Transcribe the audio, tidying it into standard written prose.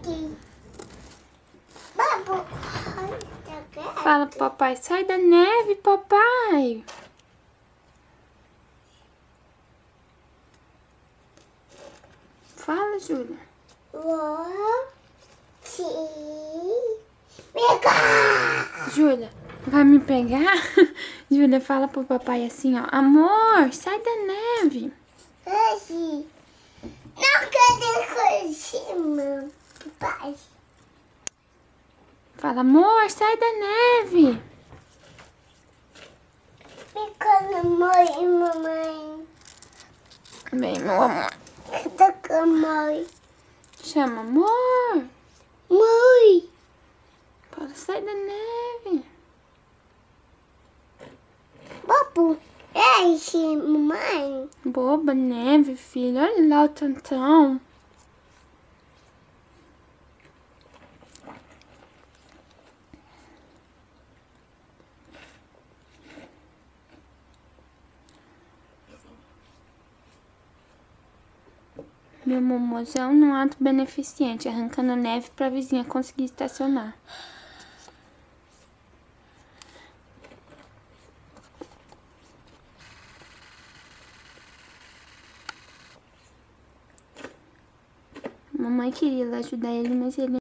aqui. Babu. Fala pro papai, sai da neve, papai. Fala, Júlia. Vou te pegar. Júlia, vai me pegar? Júlia, fala pro papai assim, ó. Amor, sai da neve. Assim. Não quero cima, pai. Fala, amor, sai da neve. Fica na mãe e mamãe. Vem, meu amor. Tá com a mãe. Chama, amor. Mãe. Fala, sai da neve. Babu. É isso, mamãe. Boba, neve, filho. Olha lá o tantão. Meu momozão num ato beneficente, arrancando neve pra vizinha conseguir estacionar. Mamãe queria ajudar ele, mas ele